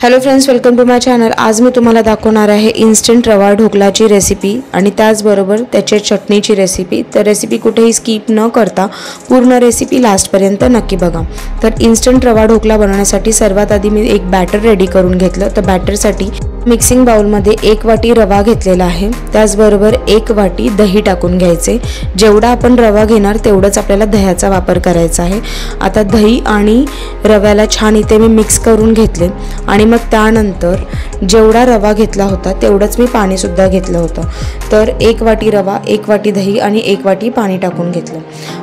Hello friends, welcome to my channel. आज मी तुम्हाला दाखवणार आहे इन्स्टंट रवा ढोकलाची रेसिपी आणि त्याचबरोबर त्याच्या चटणीची रेसिपी। तर रेसिपी कुठेही स्किप न करता पूर्ण रेसिपी लास्टपर्यंत नक्की बघा। तर इन्स्टंट रवा ढोकला बनवण्यासाठी सर्वात आधी मी एक बॅटर रेडी करून घेतलं। तर बॅटरसाठी मिक्सिंग बाउलमध्ये 1 वाटी रवा घेतलेला आहे, त्याचबरोबर 1 वाटी दही टाकून घ्यायचे। जेवढा आपण रवा घेणार तेवढंच आपल्याला दह्याचा वापर करायचा आहे। आता दही आणि रव्याला छान इथे मी मिक्स करून घेतले आणि मग त्यानंतर जेवढा रवा घेतला होता तेवढंच मी पाणी सुद्धा घेतलं होतं। तर 1 वाटी रवा, 1 वाटी दही आणि 1 वाटी पाणी टाकून घेतलं।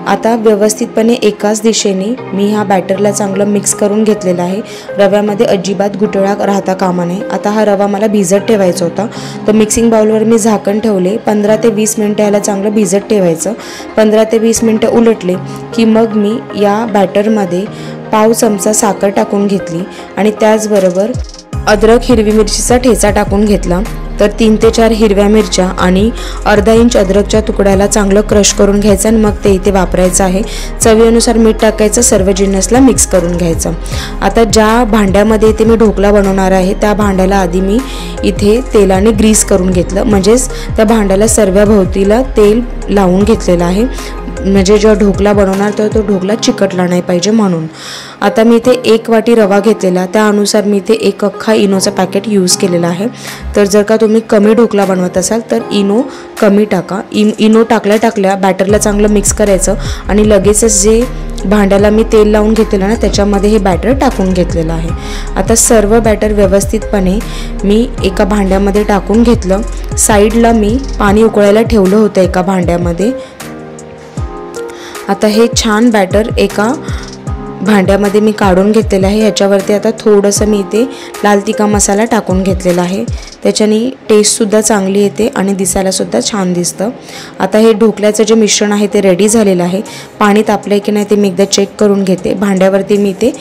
आता व्यवस्थितपणे एकाच दिशेने मी ह्या बॅटरला चांगलं मिक्स करून घेतलेलं आहे। रव्यामध्ये अजिबात गुठळा राहता कामा नये। आता हा रवा मला भिजत ठेवायचा होता, तर मिक्सिंग बाउलवर मी झाकण ठेवले। 15 ते 20 मिनिटं याला चांगलं भिजत ठेवायचं। 15 ते 20 मिनिटं उलटले की मग मी या बॅटरमध्ये पाव चमचा साखर टाकून घेतली आणि त्याचबरोबर अद्रक हिरवी मिरचीचा ठेचा टाकून घेतला। तर 3 ते 4 हिरव्या मिरच्या आणि अर्धा इंच अद्रकच्या तुकड्याला चांगलं क्रश करून घ्यायचं आणि मग ते इथे वापरायचं आहे। चवीनुसार मीठ टाकायचं, सर्व जिन्नसला मिक्स करून घ्यायचं। आता ज्या भांड्यामध्ये इथे मी ढोकला बनवणार आहे त्या भांड्याला आधी मी इथे तेलाने ग्रीस करून घेतलं, म्हणजेच त्या भांड्याला सर्व भोवतीला तेल लावून घेतलेलं आहे, म्हणजे जो ढोकला बनवणार तो ढोकला चिकटला नाही पाहिजे म्हणून। आता मी इथे 1 वाटी रवा घेतलेला, त्यानुसार मी इथे 1 अख्खा इनोचा पॅकेट यूज केलेला आहे। तर जर का तुम्ही कमी ढोकला बनवत असाल तर इनो कमी टाका। इनो टाकल्या बॅटरला चांगलं मिक्स करायचं आणि लगेचच जे भांड्याला मी तेल लावून घेतलेलं ना त्याच्यामध्ये हे बॅटर टाकून घेतलेलं आहे। आता सर्व बॅटर व्यवस्थितपणे मी एका भांड्यामध्ये टाकून घेतलं। साईडला मी पाणी उकळायला ठेवलं होतं एका भांड्यामध्ये। आता हे छान बॅटर एका भांड्यामध्ये मी काढून घेतलेलं आहे। याच्यावरती आता थोडंसं मी इथे लाल तिखा मसाला टाकून घेतलेला आहे, त्याच्याने टेस्टसुद्धा चांगली येते आणि दिसायलासुद्धा छान दिसतं। आता हे ढोकल्याचं जे मिश्रण आहे ते रेडी झालेलं आहे। पाणी तापलं की नाही ते मी एकदा चेक करून घेते। भांड्यावरती मी इथे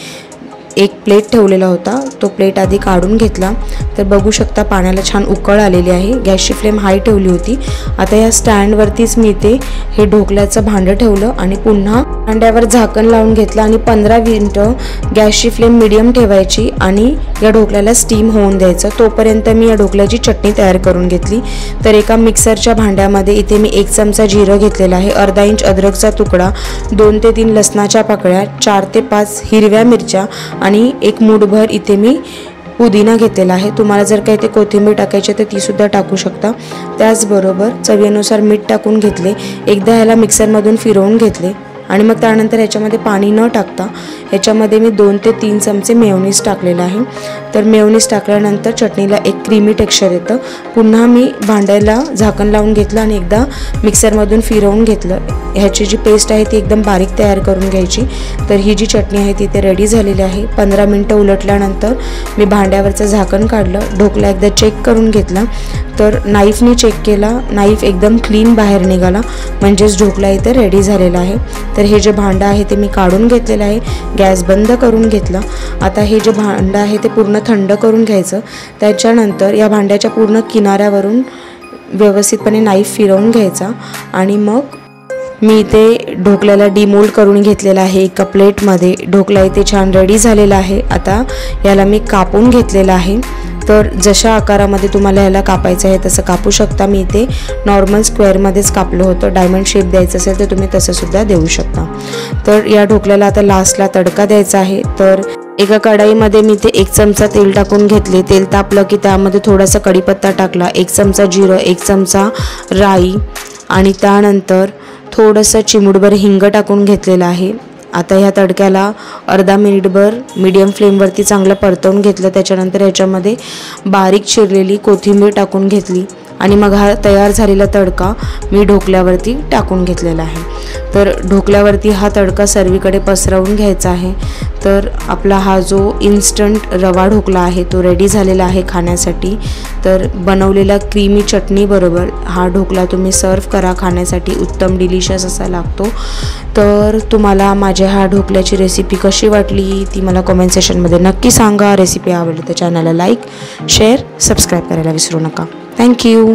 एक प्लेट ठेवलेला होता, तो प्लेट आधी काढून घेतला। तर बघू शकता पाण्याला छान उकळ आलेली आहे। गॅसची फ्लेम हाय ठेवली होती। आता या स्टँडवरतीच मी इथे हे ढोकल्याचं भांडं ठेवलं आणि पुन्हा भांड्यावर झाकण लावून घेतलं आणि 15 मिनिटं गॅसची फ्लेम मीडियम ठेवायची आणि या ढोकल्याला स्टीम होऊन द्यायचं। तोपर्यंत मी या ढोकल्याची चटणी तयार करून घेतली। तर एका मिक्सरच्या भांड्यामध्ये इथे मी 1 चमचा जिरं घेतलेलं आहे, अर्धा इंच अद्रकचा तुकडा, 2 ते 3 लसणाच्या पाकळ्या, 4 ते 5 हिरव्या मिरच्या आणि 1 मूठभर इथे मी पुदिना घेतलेला आहे। तुम्हाला जर काही ते कोथिंबीर टाकायची तर ती सुद्धा टाकू शकता। त्याचबरोबर चवीनुसार मीठ टाकून घेतले। एकदा ह्याला मिक्सरमधून फिरवून घेतले आणि मग त्यानंतर ह्याच्यामध्ये पाणी न टाकता ह्याच्यामध्ये मी 2 ते 3 चमचे मेयोनीज टाकलेलं आहे। तर मेयोनीज टाकल्यानंतर चटणीला एक क्रीमी टेक्स्चर येतं। पुन्हा मी भांड्याला झाकण लावून घेतलं आणि एकदा मिक्सरमधून फिरवून घेतलं। ह्याची जी पेस्ट आहे ती एकदम बारीक तयार करून घ्यायची। तर ही जी चटणी आहे ती इथे रेडी झालेली आहे। 15 मिनिटं उलटल्यानंतर मी भांड्यावरचं झाकण काढलं, ढोकला एकदा चेक करून घेतला। तर नाईफने चेक केला, नाईफ एकदम क्लीन बाहेर निघाला, म्हणजेच ढोकला इथे रेडी झालेला आहे। तर हे जे भांडं आहे ते मी काढून घेतलेलं आहे, गॅस बंद करून घेतला। आता हे जे भांडं आहे ते पूर्ण थंड करून घ्यायचं। त्याच्यानंतर या भांड्याच्या पूर्ण किनाऱ्यावरून व्यवस्थितपणे नाईफ फिरवून घ्यायचा आणि मग मी इथे ढोकल्याला डिमोल्ड करून घेतलेला आहे एका प्लेटमध्ये। ढोकला इथे छान रेडी झालेला आहे। आता याला मी कापून घेतलेला आहे। तर जशा आकारामध्ये तुम्हाला ह्याला कापायचं आहे तसं कापू शकता। मी इथे नॉर्मल स्क्वेअरमध्येच कापलं होतं। डायमंड शेप द्यायचं असेल तर तुम्ही तसं सुद्धा देऊ शकता। तर या ढोकल्याला आता लास्टला तडका द्यायचा आहे। तर एका कढाईमध्ये मी इथे 1 चमचा तेल टाकून घेतले। तेल तापलं की त्यामध्ये थोडासा कढीपत्ता टाकला, 1 चमचा जिरं, 1 चमचा राई आणि त्यानंतर थोडंसं चिमूटभर हिंग टाकून घेतलेलं आहे। आता ह्या तडक्याला अर्धा मिनिटभर मीडियम फ्लेमवरती चांगलं परतवून घेतलं। त्याच्यानंतर ह्याच्यामध्ये बारीक चिरलेली कोथिंबीर टाकून घेतली आणि मग हा तयार झालेला तडका मी ढोकल्यावरती टाकून घेतलेला आहे। तर ढोकल्यावरती हा तडका सर्वीकडे पसरवून घ्यायचा आहे। तर आपला हा जो इन्स्टंट रवा ढोकला आहे तो रेडी झालेला आहे खाण्यासाठी। तर बनवलेला क्रीमी चटणीबरोबर हा ढोकला तुम्ही सर्व करा, खाण्यासाठी उत्तम डिलिशियस असा लागतो। तर तुम्हाला माझ्या ह्या ढोकल्याची रेसिपी कशी वाटली ती मला कमेंट सेक्शनमध्ये नक्की सांगा। रेसिपी आवडली तर चॅनलला लाईक, शेअर, सबस्क्राईब करायला विसरू नका। थँक्यू।